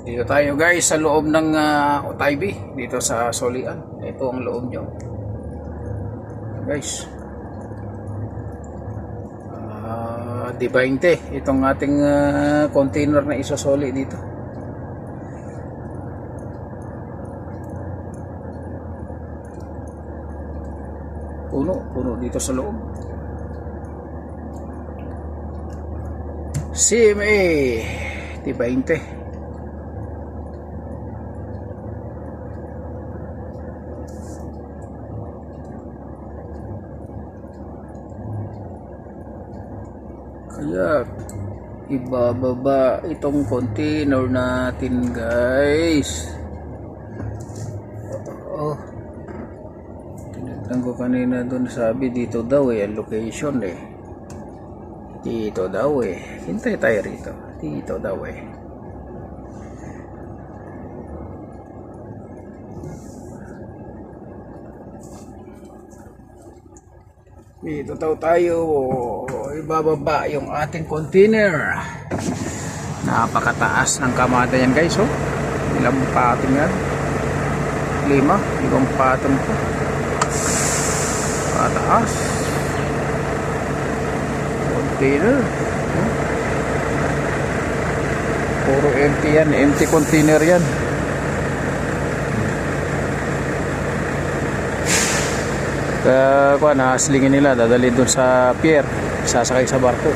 Dito tayo guys sa loob ng Otaybi dito sa Solian. Ito ang loob nyo guys. D20 itong ating container na isosoli dito. Puno dito sa loob. CMA D20. Kaya ibababa itong container natin guys. Tinignan ko kanina dun, sabi dito daw ang location dito daw hintay tayo rito, dito daw dito daw tayo ibababa yung ating container. Napakataas ng kamada yan guys. Ilang patong yan? 5 patong po. Pataas container. Puro empty yan, empty container yan. Kaya nahaslingin nila, dadali dun sa pier, sasakay sa barko.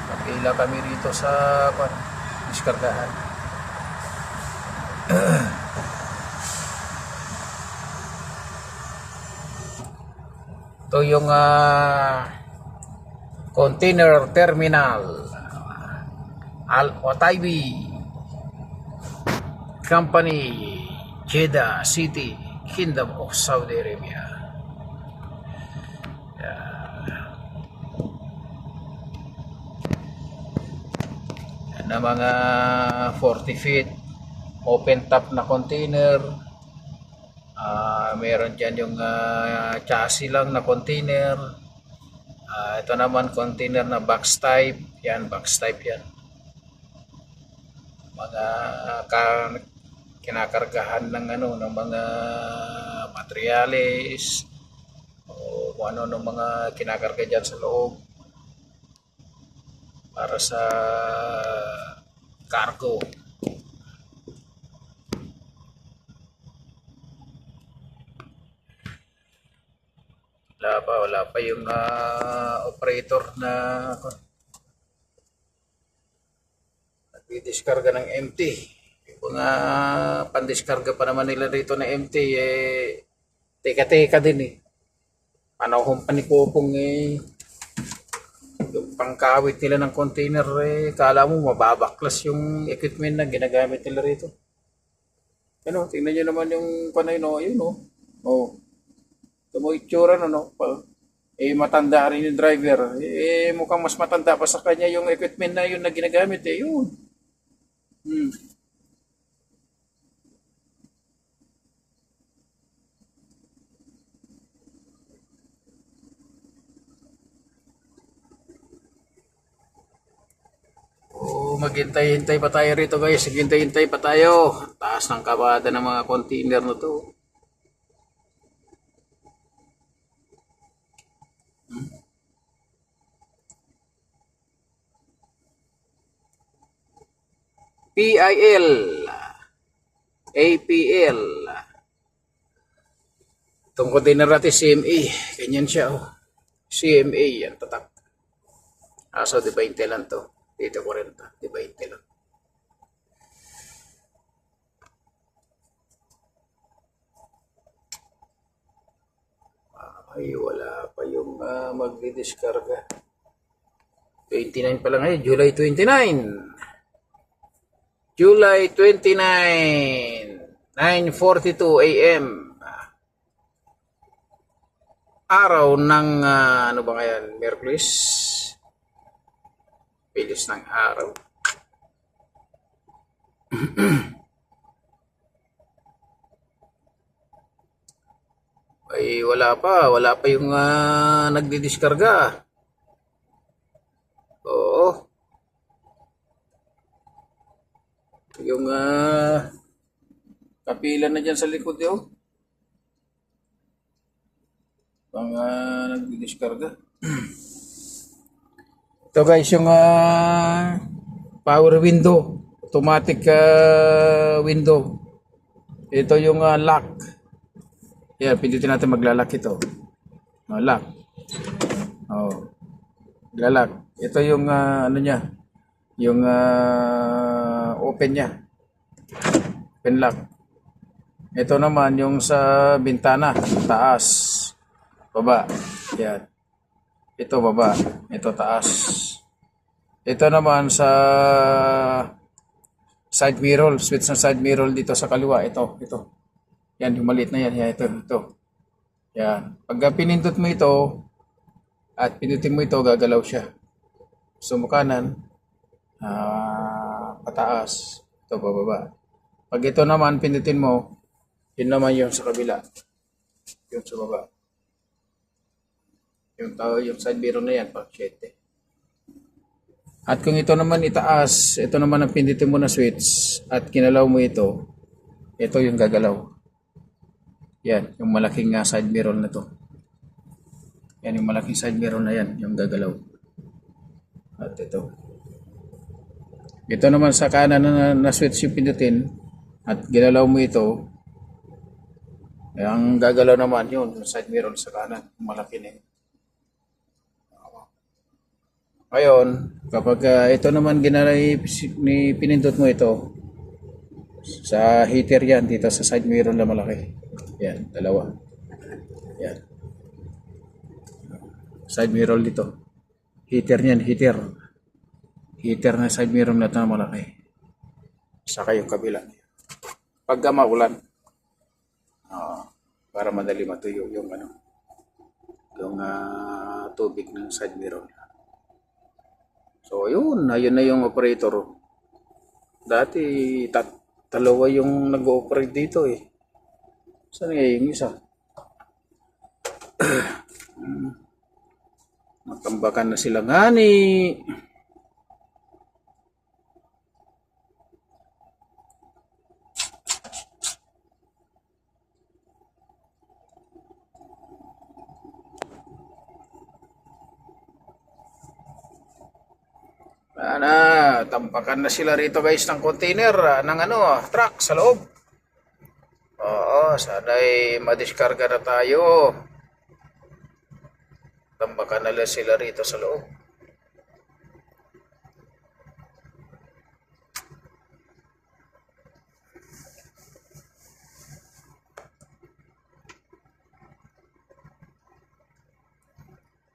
Pagkila kami rito sa diskargahan. Ito yung container terminal Al-Otaybi Company, Jeddah City, Kingdom of Saudi Arabia. Yan na mga 40 feet open top na container. Meron dyan yung chassis lang na container. Ito naman container na box type. Yan, box type yan. Mga kinakargahan ng ng mga materyales o kung ano ng mga kinakarga dyan sa loob para sa cargo. Wala pa yung operator na nagdidiskarga ng empty. Yung mga pandiskarga pa naman nila dito na empty teka din panahon pa ni Popong yung pangkawit nila ng container kala mo mababaklas yung equipment na ginagamit nila rito. Tingnan nyo naman yung panay yun mo itsura matanda rin yung driver. Mukhang mas matanda pa sa kanya yung equipment na yun na ginagamit yun. Maghintay-hintay pa tayo rito guys. Maghintay-hintay pa tayo. Taas ng kabada ng mga container na to. PIL, APL. Itong container natin CMA, ganyan siya CMA yan, tatak. So D20 lang to, dito 40, D20 lang. Wala pa yung magdi-discarga. 29 pa lang ngayon, July 29. July 29, 9:42 AM. Araw ng ano ba ngayon? Merkulis. Bilis ng araw. Ay wala pa yung nagdidiskarga. Oo, yung kapila na dyan sa likod yun. Pang nagdidiskarga. Ito guys, yung power window, automatic window. Ito yung lock. Yan, pindutin natin maglalak ito. Lock. Oh, maglalak. Ito yung ano niya, yung open niya. Open lock. Ito naman yung sa bintana, taas, baba. Yan. Ito baba, ito taas. Ito naman sa side mirror, switch ng side mirror dito sa kaliwa. Ito. Yan, yung maliit na yan. Yan, ito. Yan. Pag pinindot mo ito, at pindutin mo ito, gagalaw siya. So, mo kanan, pataas. Ito, bababa. Pag ito naman, pindutin mo, yun naman yung sa kabila. Yung sa baba. Yung side mirror na yan, pag 7. At kung ito naman itaas, ito naman ang pindutin mo na switch, at kinalaw mo ito yung gagalaw. Yan, yung malaking side mirror na to. Yan, yung malaking side mirror na yan, yung gagalaw. At ito. Ito naman sa kanan na switch yung pindutin, at ginalaw mo ito, ang gagalaw naman yun, yung side mirror sa kanan, yung malaki na yun. Ngayon, kapag ito naman pinindot mo ito, sa heater yan, dito sa side mirror na malaki. Yan, dalawa. Yan. Side mirror dito. Heater niyan, heater. Heater na side mirror na ito na malaki. Saka yung kabila. Pagka maulan, para madali matuyo yung tubig ng side mirror. So, ayun na yung operator. Dati, dalawa yung nag-ooperate dito eh. Saan nga yung isa? Makambakan na sila ngani. Tampakan na sila rito guys ng container, ng truck sa loob. Oo, sana'y madiskarga na tayo. Tampakan na sila rito sa loob.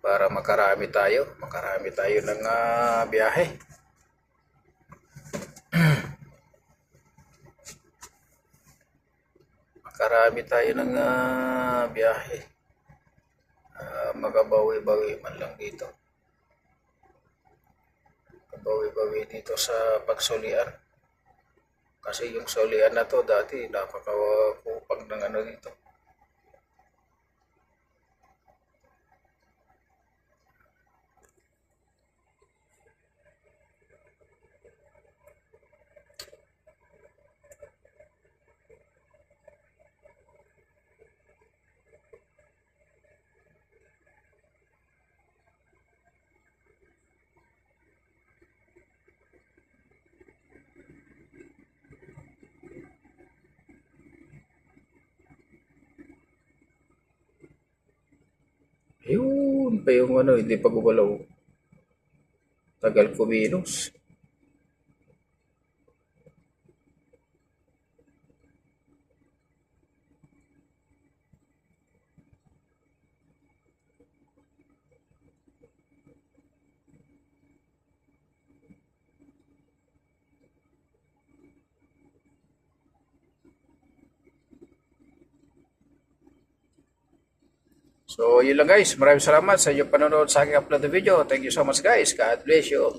Para makarami tayo ng biyahe. Makarami tayo ng biyahe. Magabawi-bawi man lang dito. Magabawi-bawi dito sa pagsulian. Kasi yung sulian na to dati napakakupag ng dito. Ayun pa yung hindi pa gumalaw. Tagal kumilos. So, yun lang guys. Maraming salamat sa inyong panonood sa aking upload na video. Thank you so much guys. God bless you.